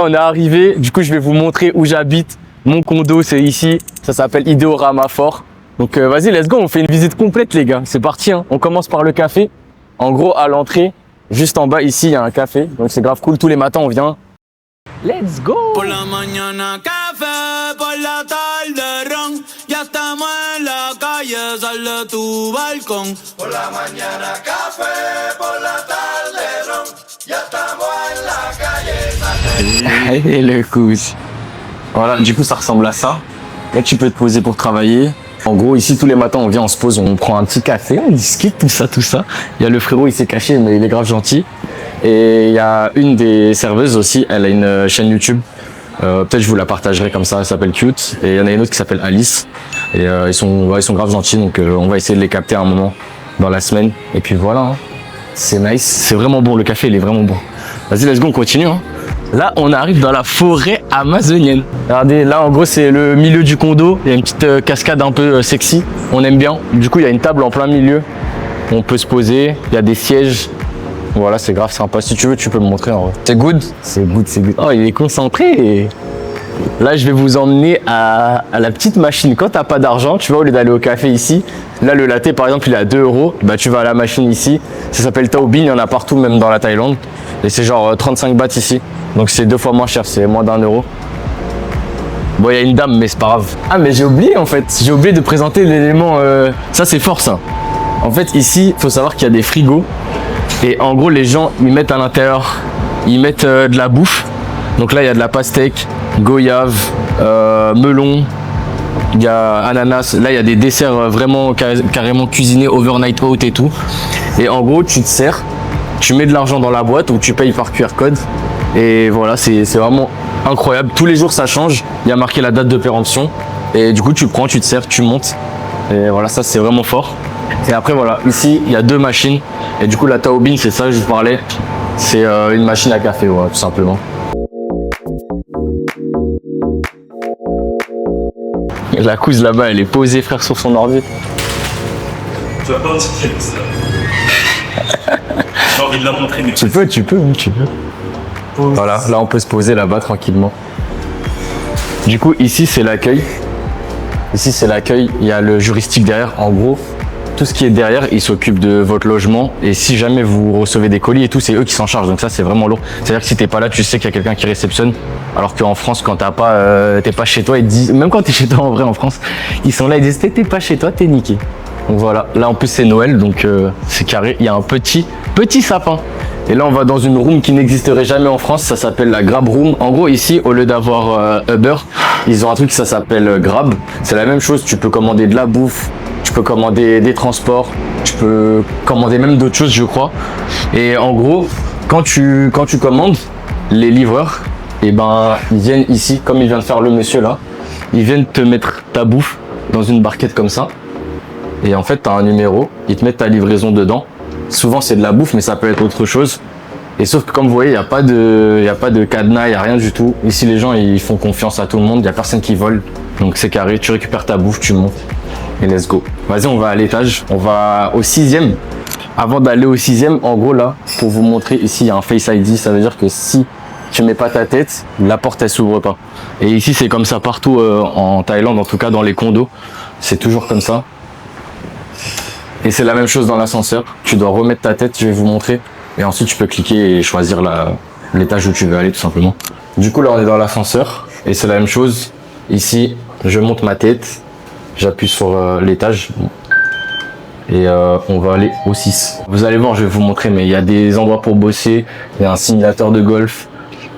on est arrivé. Du coup, je vais vous montrer où j'habite. Mon condo, c'est ici. Ça s'appelle Ideorama Fort. Donc, vas-y, let's go. On fait une visite complète, les gars. C'est parti. Hein. On commence par le café. En gros, à l'entrée, juste en bas, ici, il y a un café. Donc, c'est grave cool. Tous les matins, on vient. Let's go. Por la mañana café, por la tarde ron. Ya estamos en la calle, sal de tu balcón. Por la mañana café, por la tarde ron. Ya estamos en la calle, sal de... Et le couche. Voilà, du coup, ça ressemble à ça. Là, tu peux te poser pour travailler. En gros, ici, tous les matins, on vient, on se pose, on prend un petit café, on discute, tout ça, tout ça. Il y a le frérot, il s'est caché, mais il est grave gentil. Et il y a une des serveuses aussi, elle a une chaîne YouTube. Peut-être je vous la partagerai comme ça, elle s'appelle Cute. Et il y en a une autre qui s'appelle Alice. Et ils sont grave gentils, donc on va essayer de les capter à un moment dans la semaine. Et puis voilà, hein. C'est nice, c'est vraiment bon, le café, il est vraiment bon. Vas-y, let's go, on continue. Hein. Là, on arrive dans la forêt amazonienne. Regardez, là, en gros, c'est le milieu du condo. Il y a une petite cascade un peu sexy. On aime bien. Du coup, il y a une table en plein milieu. On peut se poser. Il y a des sièges. Voilà, c'est grave sympa. Si tu veux, tu peux me montrer en vrai. C'est good. C'est good, c'est good. Oh, il est concentré. Là, je vais vous emmener à la petite machine. Quand t'as pas d'argent, tu vois, au lieu d'aller au café ici, là, le latte, par exemple, il est à 2 €. Bah, tu vas à la machine ici. Ça s'appelle Taobin. Il y en a partout, même dans la Thaïlande. Et c'est genre 35 bahts ici. Donc, c'est 2 fois moins cher. C'est moins d'1 €. Bon, il y a une dame, mais c'est pas grave. Ah, mais j'ai oublié, en fait. J'ai oublié de présenter l'élément. Ça, c'est fort, ça. En fait, ici, il faut savoir qu'il y a des frigos. Et en gros, les gens, ils mettent à l'intérieur, ils mettent de la bouffe. Donc là, il y a de la pastèque, goyave, melon, il y a ananas. Là, il y a des desserts vraiment carrément cuisinés, overnight oat et tout. Et en gros, tu te sers, tu mets de l'argent dans la boîte ou tu payes par QR code. Et voilà, c'est vraiment incroyable. Tous les jours, ça change. Il y a marqué la date de péremption. Et du coup, tu prends, tu te sers, tu montes. Et voilà, ça, c'est vraiment fort. Et après, voilà, ici, il y a 2 machines. Et du coup, la Taobin, c'est ça que je vous parlais. C'est une machine à café, voilà, tout simplement. La couse là-bas, elle est posée, frère, sur son ordi. Tu vas pas en dire ça. J'ai envie de la montrer, mais Tu peux. Voilà, là, on peut se poser là-bas tranquillement. Du coup, ici, c'est l'accueil. Ici, c'est l'accueil. Il y a le juristique derrière. En gros, tout ce qui est derrière, ils s'occupent de votre logement. Et si jamais vous recevez des colis et tout, c'est eux qui s'en chargent. Donc ça, c'est vraiment lourd. C'est-à-dire que si t'es pas là, tu sais qu'il y a quelqu'un qui réceptionne. Alors qu'en France, quand t'es pas chez toi, ils te disent, même quand t'es chez toi en vrai en France, ils sont là, ils disent t'es pas chez toi, t'es niqué. Donc voilà. Là, en plus, c'est Noël, donc c'est carré. Il y a un petit sapin. Et là, on va dans une room qui n'existerait jamais en France. Ça s'appelle la Grab Room. En gros, ici, au lieu d'avoir Uber, ils ont un truc qui s'appelle Grab. C'est la même chose. Tu peux commander de la bouffe. Tu peux commander des transports, tu peux commander même d'autres choses, je crois. Et en gros, quand tu commandes, les livreurs, eh ben, ils viennent ici, comme il vient de faire le monsieur là, ils viennent te mettre ta bouffe dans une barquette comme ça. Et en fait, tu as un numéro, ils te mettent ta livraison dedans. Souvent, c'est de la bouffe, mais ça peut être autre chose. Et sauf que comme vous voyez, il n'y a pas de cadenas, il n'y a rien du tout. Ici, les gens, ils font confiance à tout le monde, il n'y a personne qui vole. Donc c'est carré, tu récupères ta bouffe, tu montes. Et let's go. Vas-y, on va à l'étage. On va au 6e. Avant d'aller au 6e, en gros là, pour vous montrer, ici il y a un Face ID. Ça veut dire que si tu mets pas ta tête, la porte elle s'ouvre pas. Et ici c'est comme ça partout en Thaïlande, en tout cas dans les condos. C'est toujours comme ça. Et c'est la même chose dans l'ascenseur. Tu dois remettre ta tête, je vais vous montrer. Et ensuite tu peux cliquer et choisir l'étage où tu veux aller tout simplement. Du coup là on est dans l'ascenseur. Et c'est la même chose. Ici, je monte ma tête. J'appuie sur l'étage et on va aller au 6. Vous allez voir, je vais vous montrer, mais il y a des endroits pour bosser, il y a un simulateur de golf,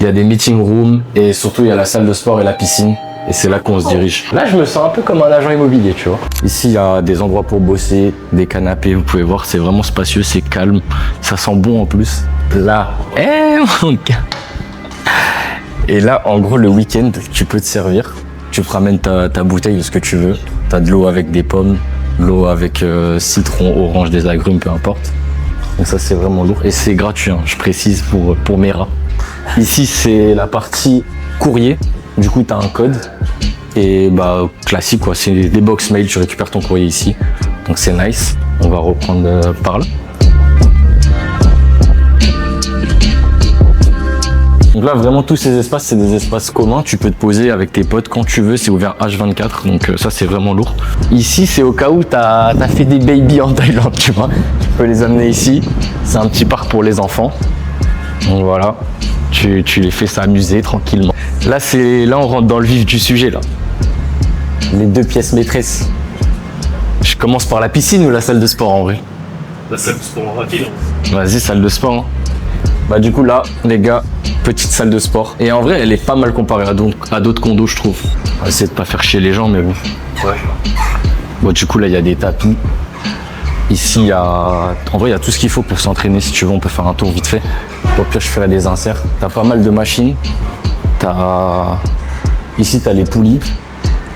il y a des meeting rooms et surtout il y a la salle de sport et la piscine. Et c'est là qu'on se dirige. Là, je me sens un peu comme un agent immobilier, tu vois. Ici, il y a des endroits pour bosser, des canapés, vous pouvez voir, c'est vraiment spacieux, c'est calme, ça sent bon en plus. Là, mon gars. Et là, en gros, le week-end, tu peux te servir. Tu te ramènes ta bouteille de ce que tu veux. Tu as de l'eau avec des pommes, l'eau avec citron, orange, des agrumes, peu importe. Donc ça, c'est vraiment lourd. Et c'est gratuit, hein, je précise, pour mes rats. Ici, c'est la partie courrier. Du coup, tu as un code. Et bah, classique, quoi. C'est des box mail. Tu récupères ton courrier ici. Donc c'est nice. On va reprendre par là. Donc là, vraiment, tous ces espaces, c'est des espaces communs. Tu peux te poser avec tes potes quand tu veux. C'est ouvert H24. Donc ça, c'est vraiment lourd. Ici, c'est au cas où t'as fait des babies en Thaïlande, tu vois. Tu peux les amener ici. C'est un petit parc pour les enfants. Donc voilà, tu les fais s'amuser tranquillement. Là, on rentre dans le vif du sujet, là. Les 2 pièces maîtresses. Je commence par la piscine ou la salle de sport, en vrai? La salle de sport rapide. Vas-y, salle de sport. Hein. Bah du coup là, les gars, petite salle de sport. Et en vrai, elle est pas mal comparée à d'autres condos, je trouve. On va essayer de pas faire chier les gens, mais bon. Ouais. Bon, du coup là, il y a des tapis. Ici, en vrai, il y a tout ce qu'il faut pour s'entraîner. Si tu veux, on peut faire un tour vite fait. Au pire, je ferai des inserts. T'as pas mal de machines. Ici, t'as les poulies.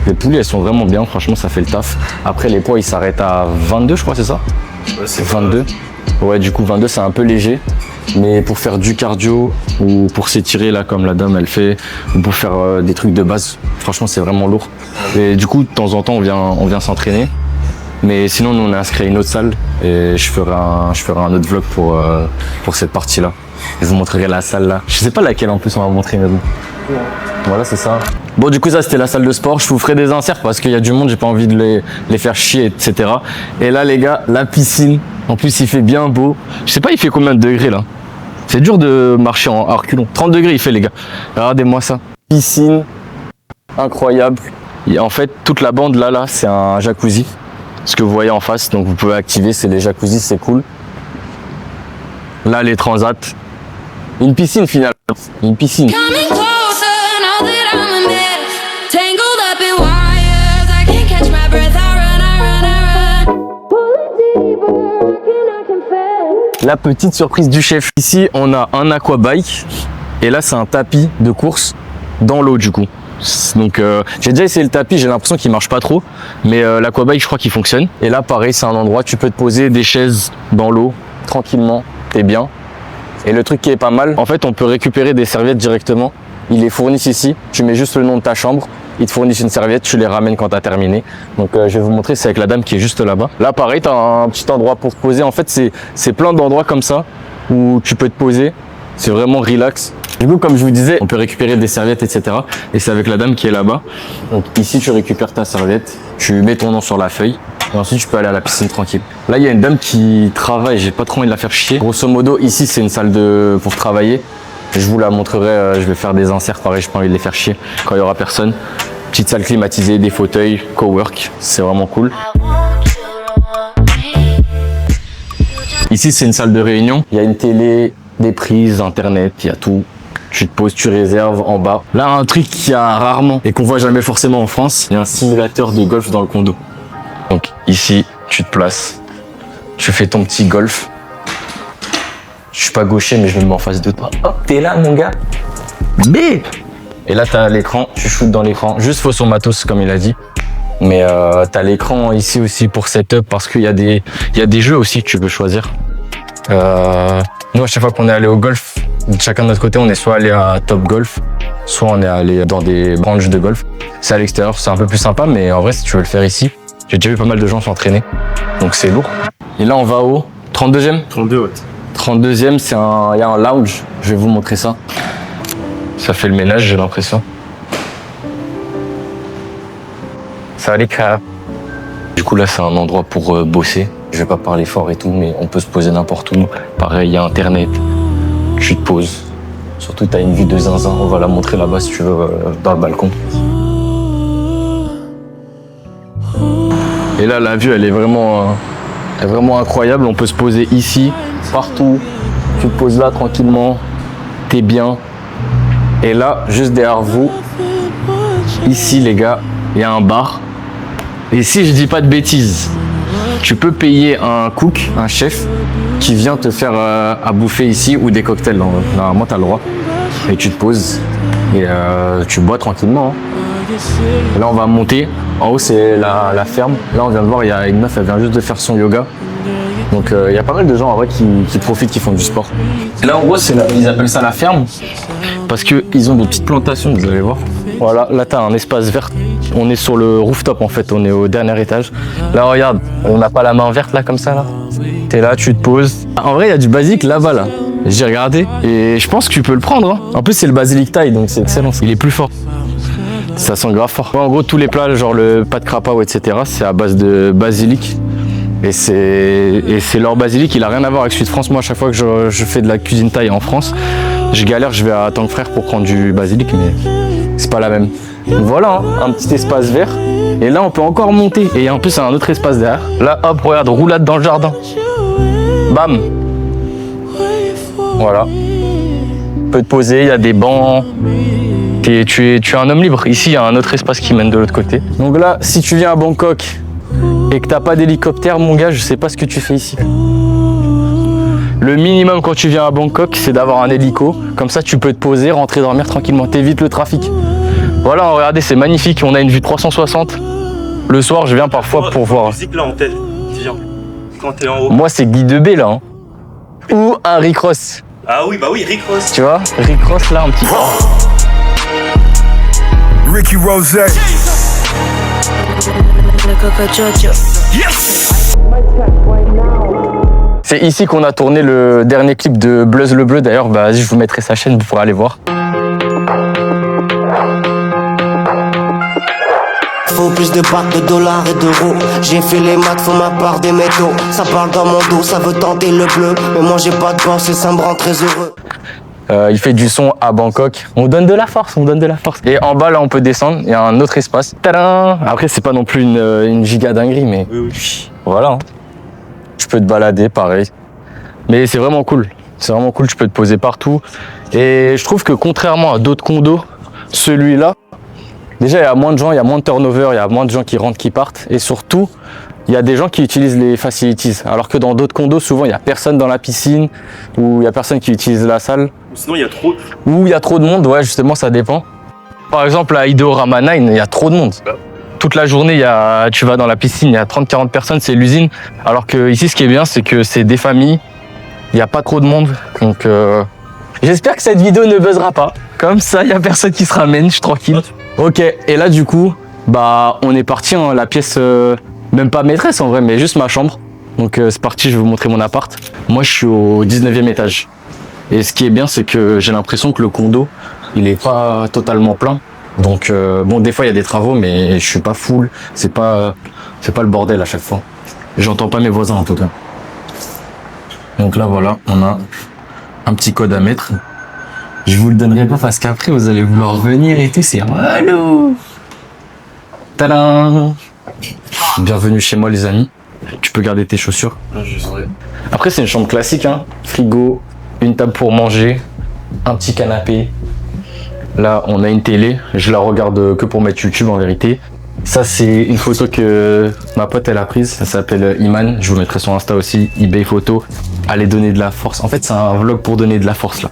Les poulies, elles sont vraiment bien. Franchement, ça fait le taf. Après, les poids, ils s'arrêtent à 22, je crois, c'est ça? Ouais, c'est 22. Ouais, du coup, 22, c'est un peu léger. Mais pour faire du cardio ou pour s'étirer, là, comme la dame, elle fait, ou pour faire des trucs de base, franchement, c'est vraiment lourd. Et du coup, de temps en temps, on vient s'entraîner. Mais sinon, nous, on est inscrit à une autre salle et je ferai un autre vlog pour cette partie-là. Je vous montrerai la salle là. Je sais pas laquelle en plus on va montrer, mais bon. Voilà, c'est ça. Bon, du coup, ça, c'était la salle de sport. Je vous ferai des inserts parce qu'il y a du monde, j'ai pas envie de les faire chier, etc. Et là, les gars, la piscine. En plus, il fait bien beau. Je sais pas, il fait combien de degrés là? C'est dur de marcher en reculons. 30 degrés, il fait, les gars. Regardez-moi ça. Piscine. Incroyable. Et en fait, toute la bande là, c'est un jacuzzi. Ce que vous voyez en face, donc vous pouvez activer, c'est les jacuzzis, c'est cool. Là, les transats. Une piscine finalement. Une piscine. Coming closer, now that I'm a mess. Tangled up in wires, I can't catch my breath. I run. Pull it deeper, I confess. La petite surprise du chef. Ici, on a un aquabike. Et là, c'est un tapis de course dans l'eau du coup. Donc j'ai déjà essayé le tapis, j'ai l'impression qu'il marche pas trop, mais l'aquabike je crois qu'il fonctionne. Et là pareil, c'est un endroit, tu peux te poser des chaises dans l'eau tranquillement, t'es bien. Et le truc qui est pas mal, en fait on peut récupérer des serviettes directement. Ils les fournissent ici, tu mets juste le nom de ta chambre, ils te fournissent une serviette, tu les ramènes quand t'as terminé. Donc je vais vous montrer, c'est avec la dame qui est juste là-bas. Là pareil, t'as un petit endroit pour te poser. En fait c'est plein d'endroits comme ça où tu peux te poser. C'est vraiment relax. Du coup, comme je vous disais, on peut récupérer des serviettes, etc. Et c'est avec la dame qui est là-bas. Donc ici, tu récupères ta serviette, tu mets ton nom sur la feuille, et ensuite tu peux aller à la piscine tranquille. Là, il y a une dame qui travaille, j'ai pas trop envie de la faire chier. Grosso modo, ici, c'est une salle pour travailler. Je vous la montrerai, je vais faire des inserts, pareil, j'ai pas envie de les faire chier quand il y aura personne. Petite salle climatisée, des fauteuils, cowork, c'est vraiment cool. Ici, c'est une salle de réunion. Il y a une télé, des prises, internet, il y a tout. Tu te poses, tu réserves en bas. Là, un truc qu'il y a rarement et qu'on voit jamais forcément en France, il y a un simulateur de golf dans le condo. Donc ici, tu te places, tu fais ton petit golf. Je suis pas gaucher, mais je me mets en face de toi. Hop, t'es là, mon gars. Bip. Et là, t'as l'écran, tu shootes dans l'écran. Juste faut son matos, comme il a dit. Mais t'as l'écran ici aussi pour setup parce qu'il y a des jeux aussi que tu peux choisir. Nous, à chaque fois qu'on est allé au golf, chacun de notre côté, on est soit allé à Top Golf, soit on est allé dans des branches de golf. C'est à l'extérieur, c'est un peu plus sympa, mais en vrai, si tu veux le faire ici, j'ai déjà vu pas mal de gens s'entraîner, donc c'est lourd. Et là, on va au 32e 32, ouais. 32e, il y a un lounge, je vais vous montrer ça. Ça fait le ménage, j'ai l'impression. Ça va les crabes. Du coup, là, c'est un endroit pour bosser. Je vais pas parler fort et tout, mais on peut se poser n'importe où. Pareil, il y a internet. Tu te poses. Surtout, tu as une vue de zinzin. On va la montrer là-bas si tu veux, dans le balcon. Et là, la vue, elle est vraiment incroyable. On peut se poser ici, partout. Tu te poses là tranquillement. T'es bien. Et là, juste derrière vous, ici, les gars, il y a un bar. Et si je dis pas de bêtises, tu peux payer un cook, un chef, qui vient te faire à bouffer ici ou des cocktails. Normalement, tu as le droit. Et tu te poses et tu bois tranquillement. Et là, on va monter. En haut, c'est la ferme. Là, on vient de voir, il y a une meuf, elle vient juste de faire son yoga. Donc, il y a pas mal de gens en vrai qui profitent, qui font du sport. Et là, en gros, ils appellent ça la ferme parce qu'ils ont des petites plantations, vous allez voir. Voilà, là, tu as un espace vert. On est sur le rooftop en fait, on est au dernier étage. Là, regarde, on n'a pas la main verte là comme ça là. T'es là, tu te poses. En vrai, il y a du basique là-bas là. J'ai regardé et je pense que tu peux le prendre. Hein. En plus, c'est le basilic thaï, donc c'est excellent. Il est plus fort. Ça sent grave fort. En gros, tous les plats, genre le pad krapao, etc., c'est à base de basilic. Et c'est leur basilic, il a rien à voir avec celui de France. Moi, à chaque fois que je fais de la cuisine thaï en France, je galère, je vais à Tang Frère pour prendre du basilic, mais c'est pas la même. Donc voilà, hein, un petit espace vert. Et là, on peut encore monter. Et en plus, c'est un autre espace derrière. Là, hop, regarde, roulade dans le jardin. Bam. Voilà. Tu peux te poser, il y a des bancs. Tu es un homme libre. Ici, il y a un autre espace qui mène de l'autre côté. Donc là, si tu viens à Bangkok et que t'as pas d'hélicoptère, mon gars, je sais pas ce que tu fais ici. Le minimum quand tu viens à Bangkok, c'est d'avoir un hélico. Comme ça, tu peux te poser, rentrer dormir tranquillement. T'évites le trafic. Voilà, regardez, c'est magnifique. On a une vue 360. Le soir, je viens parfois pour voir. Musique là en tête, viens. Quand t'es en haut. Moi, c'est Guy de B là. Hein. Ou un Rick Ross. Ah oui, bah oui, Rick Ross. Tu vois, Rick Ross là, un petit peu. Ricky Rose. C'est ici qu'on a tourné le dernier clip de Bluzz le Bleu. D'ailleurs, bah, vas-y, je vous mettrai sa chaîne pour aller voir. Faut plus de bahts, de dollars et d'euros. J'ai fait les maths, faut ma part des métaux. Ça parle dans mon dos, ça veut tenter le bleu. Mais moi j'ai pas de boss et ça me rend très heureux. Il fait du son à Bangkok. On donne de la force, on donne de la force. Et en bas, là, on peut descendre. Il y a un autre espace. Tadam! Après, c'est pas non plus une giga dinguerie, mais Oui. voilà. Hein. Tu peux te balader, pareil. Mais c'est vraiment cool. C'est vraiment cool, tu peux te poser partout. Et je trouve que contrairement à d'autres condos, celui-là, déjà, il y a moins de gens, il y a moins de turnover, il y a moins de gens qui rentrent, qui partent. Et surtout, il y a des gens qui utilisent les facilities. Alors que dans d'autres condos, souvent, il n'y a personne dans la piscine ou il n'y a personne qui utilise la salle. Sinon, il y a trop. Ou il y a trop de monde, ouais, justement, ça dépend. Par exemple, à Ideorama 9, il y a trop de monde. Toute la journée, tu vas dans la piscine, il y a 30-40 personnes, c'est l'usine. Alors que ici, ce qui est bien, c'est que c'est des familles, il n'y a pas trop de monde. Donc, j'espère que cette vidéo ne buzzera pas. Comme ça, il n'y a personne qui se ramène, je suis tranquille. Ok, et là, du coup, bah, on est parti, hein, la pièce, même pas maîtresse en vrai, mais juste ma chambre. Donc, c'est parti, je vais vous montrer mon appart. Moi, je suis au 19e étage. Et ce qui est bien, c'est que j'ai l'impression que le condo, il est pas totalement plein. Donc, bon, des fois, il y a des travaux, mais je suis pas full. C'est pas le bordel à chaque fois. J'entends pas mes voisins, en tout cas. Donc là, voilà, on a un petit code à mettre. Je vous le donnerai pas parce qu'après, vous allez vouloir venir et tout, c'est relou. Tadam! Bienvenue chez moi, les amis. Tu peux garder tes chaussures. Je saurais. Après, c'est une chambre classique, hein. Frigo, une table pour manger, un petit canapé. Là, on a une télé. Je la regarde que pour mettre YouTube, en vérité. Ça, c'est une photo que ma pote, elle a prise. Ça s'appelle Iman. Je vous mettrai son Insta aussi, eBay Photo. Allez donner de la force. En fait, c'est un vlog pour donner de la force, là.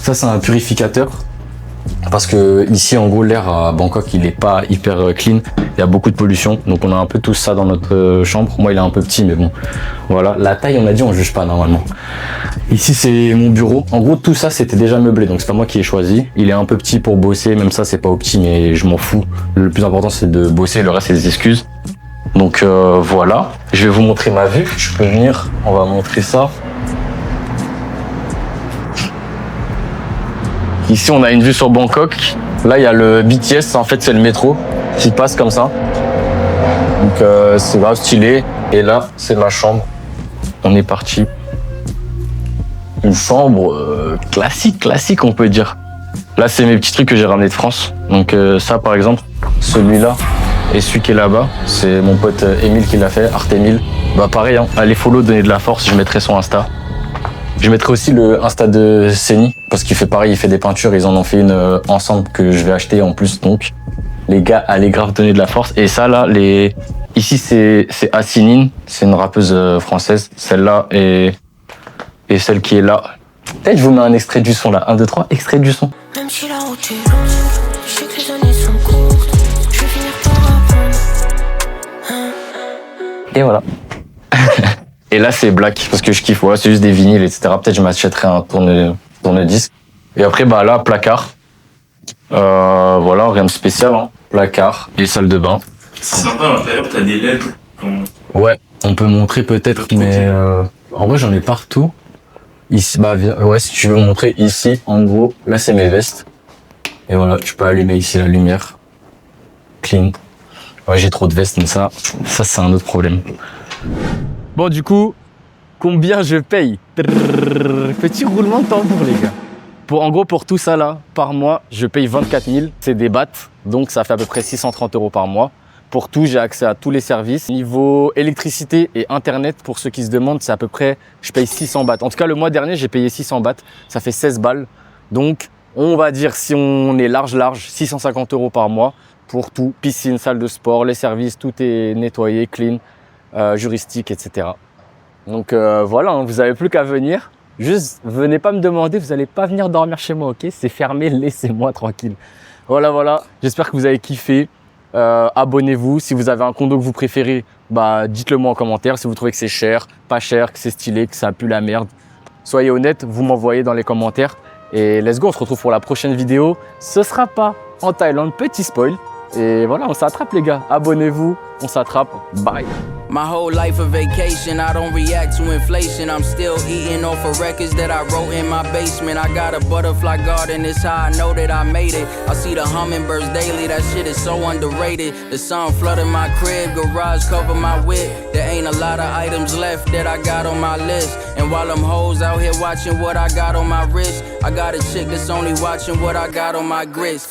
Ça, c'est un purificateur. Parce que ici, en gros, l'air à Bangkok, il est pas hyper clean. Il y a beaucoup de pollution. Donc, on a un peu tout ça dans notre chambre. Moi, il est un peu petit, mais bon. Voilà. La taille, on a dit, on juge pas normalement. Ici, c'est mon bureau. En gros, tout ça, c'était déjà meublé. Donc, c'est pas moi qui ai choisi. Il est un peu petit pour bosser. Même ça, c'est pas opti, mais je m'en fous. Le plus important, c'est de bosser. Le reste, c'est des excuses. Donc, voilà. Je vais vous montrer ma vue. Je peux venir. On va montrer ça. Ici, on a une vue sur Bangkok. Là, il y a le BTS. En fait, c'est le métro qui passe comme ça. Donc, c'est grave stylé. Et là, c'est ma chambre. On est parti. Une chambre classique, on peut dire. Là, c'est mes petits trucs que j'ai ramenés de France. Donc, ça, par exemple, celui-là et celui qui est là-bas, c'est mon pote Emile qui l'a fait, Artemil. Bah, pareil, hein, allez follow, donner de la force. Je mettrai son Insta. Je mettrai aussi le Insta de Seni, parce qu'il fait pareil, il fait des peintures, ils en ont fait une ensemble que je vais acheter en plus, donc les gars, allez grave donner de la force. Et ça là, ici c'est Asinine, c'est une rappeuse française, celle-là et celle qui est là. Peut-être je vous mets un extrait du son là, 1, 2, 3, extrait du son. Même si la route est longue, je sais que les années sont courtes, je vais finir par apprendre. Et voilà. Et là, c'est black, parce que je kiffe. Ouais, c'est juste des vinyles, etc. Peut-être je m'achèterai un tourne-disque. Et après, bah là, placard. Voilà, rien de spécial. Hein. Placard et salle de bain. C'est sympa à l'intérieur, t'as des LED. Ouais, on peut montrer peut-être, mais en vrai, j'en ai partout. Ici, bah, ouais, si tu veux montrer ici, en gros, là, c'est mes vestes. Et voilà, tu peux allumer ici la lumière. Clean. Ouais, j'ai trop de vestes, mais ça c'est un autre problème. Bon, du coup, combien je paye? Petit roulement de tambour, les gars. En gros, pour tout ça là, par mois, je paye 24 000. C'est des bahts, donc ça fait à peu près 630 € par mois. Pour tout, j'ai accès à tous les services. Niveau électricité et internet, pour ceux qui se demandent, c'est à peu près, je paye 600 bahts. En tout cas, le mois dernier, j'ai payé 600 bahts. Ça fait 16 balles. Donc, on va dire, si on est large, 650 € par mois pour tout. Piscine, salle de sport, les services, tout est nettoyé, clean, juristique, etc. Donc voilà, hein, vous n'avez plus qu'à venir. Juste, venez pas me demander, vous n'allez pas venir dormir chez moi, ok? C'est fermé, laissez-moi tranquille. Voilà. J'espère que vous avez kiffé. Abonnez-vous. Si vous avez un condo que vous préférez, bah, dites-le moi en commentaire. Si vous trouvez que c'est cher, pas cher, que c'est stylé, que ça pue la merde, soyez honnête, vous m'envoyez dans les commentaires. Et let's go, on se retrouve pour la prochaine vidéo. Ce sera pas en Thaïlande, petit spoil. Et voilà, on s'attrape les gars. Abonnez-vous, on s'attrape. Bye. My whole life a vacation, I don't react to inflation. I'm still eating off of records that I wrote in my basement. I got a butterfly garden, it's how I know that I made it. I see the hummingbirds daily, that shit is so underrated. The sun flooded my crib, garage cover my whip. There ain't a lot of items left that I got on my list. And while them hoes out here watching what I got on my wrist, I got a chick that's only watching what I got on my grits.